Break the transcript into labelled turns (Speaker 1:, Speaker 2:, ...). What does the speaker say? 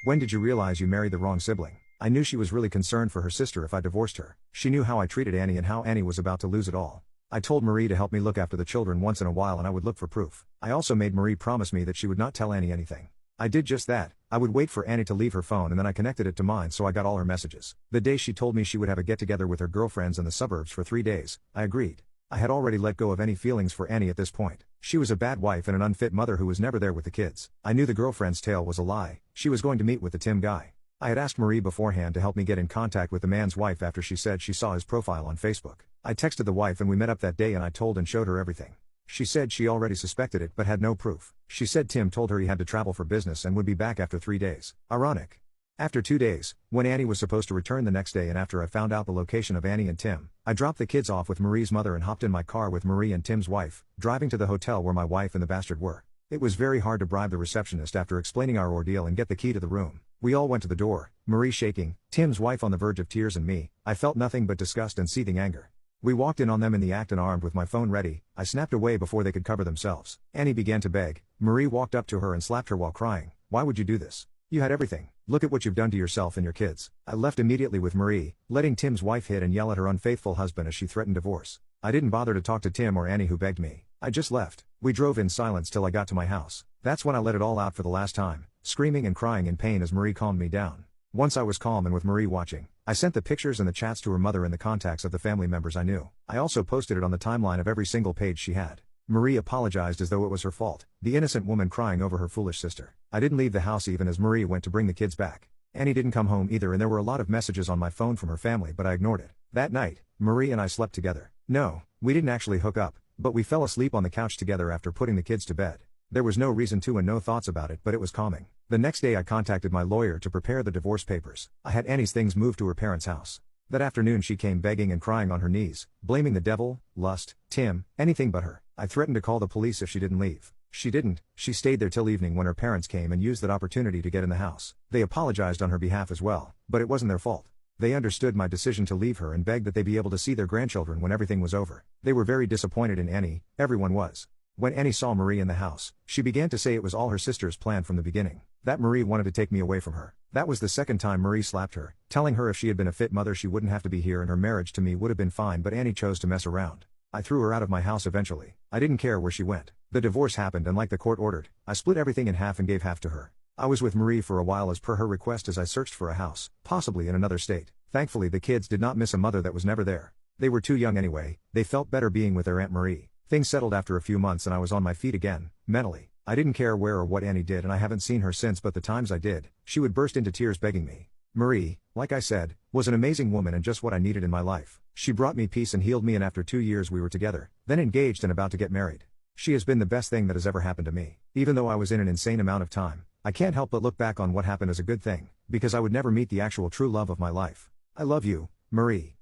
Speaker 1: When did you realize you married the wrong sibling? I knew she was really concerned for her sister if I divorced her. She knew how I treated Annie and how Annie was about to lose it all. I told Marie to help me look after the children once in a while and I would look for proof. I also made Marie promise me that she would not tell Annie anything. I did just that. I would wait for Annie to leave her phone and then I connected it to mine so I got all her messages. The day she told me she would have a get-together with her girlfriends in the suburbs for 3 days, I agreed. I had already let go of any feelings for Annie at this point. She was a bad wife and an unfit mother who was never there with the kids. I knew the girlfriend's tale was a lie. She was going to meet with the Tim guy. I had asked Marie beforehand to help me get in contact with the man's wife after she said she saw his profile on Facebook. I texted the wife and we met up that day and I told and showed her everything. She said she already suspected it but had no proof. She said Tim told her he had to travel for business and would be back after 3 days. Ironic. After 2 days, when Annie was supposed to return the next day and after I found out the location of Annie and Tim, I dropped the kids off with Marie's mother and hopped in my car with Marie and Tim's wife, driving to the hotel where my wife and the bastard were. It was very hard to bribe the receptionist after explaining our ordeal and get the key to the room. We all went to the door, Marie shaking, Tim's wife on the verge of tears and me. I felt nothing but disgust and seething anger. We walked in on them in the act and armed with my phone ready, I snapped away before they could cover themselves. Annie began to beg. Marie walked up to her and slapped her while crying. Why would you do this? You had everything. Look at what you've done to yourself and your kids. I left immediately with Marie, letting Tim's wife hit and yell at her unfaithful husband as she threatened divorce. I didn't bother to talk to Tim or Annie who begged me. I just left. We drove in silence till I got to my house. That's when I let it all out for the last time, screaming and crying in pain as Marie calmed me down. Once I was calm and with Marie watching, I sent the pictures and the chats to her mother and the contacts of the family members I knew. I also posted it on the timeline of every single page she had. Marie apologized as though it was her fault, the innocent woman crying over her foolish sister. I didn't leave the house even as Marie went to bring the kids back. Annie didn't come home either and there were a lot of messages on my phone from her family but I ignored it. That night, Marie and I slept together. No, we didn't actually hook up, but we fell asleep on the couch together after putting the kids to bed. There was no reason to and no thoughts about it but it was calming. The next day I contacted my lawyer to prepare the divorce papers. I had Annie's things moved to her parents' house. That afternoon she came begging and crying on her knees, blaming the devil, lust, Tim, anything but her. I threatened to call the police if she didn't leave. She didn't. She stayed there till evening when her parents came and used that opportunity to get in the house. They apologized on her behalf as well, but it wasn't their fault. They understood my decision to leave her and begged that they be able to see their grandchildren when everything was over. They were very disappointed in Annie, everyone was. When Annie saw Marie in the house, she began to say it was all her sister's plan from the beginning, that Marie wanted to take me away from her. That was the second time Marie slapped her, telling her if she had been a fit mother she wouldn't have to be here and her marriage to me would have been fine but Annie chose to mess around. I threw her out of my house eventually. I didn't care where she went. The divorce happened and like the court ordered, I split everything in half and gave half to her. I was with Marie for a while as per her request as I searched for a house, possibly in another state. Thankfully the kids did not miss a mother that was never there. They were too young anyway, they felt better being with their Aunt Marie. Things settled after a few months and I was on my feet again, mentally. I didn't care where or what Annie did and I haven't seen her since but the times I did, she would burst into tears begging me. Marie, like I said, was an amazing woman and just what I needed in my life. She brought me peace and healed me and after 2 years we were together, then engaged and about to get married. She has been the best thing that has ever happened to me. Even though I was in an insane amount of time, I can't help but look back on what happened as a good thing, because I would never meet the actual true love of my life. I love you, Marie.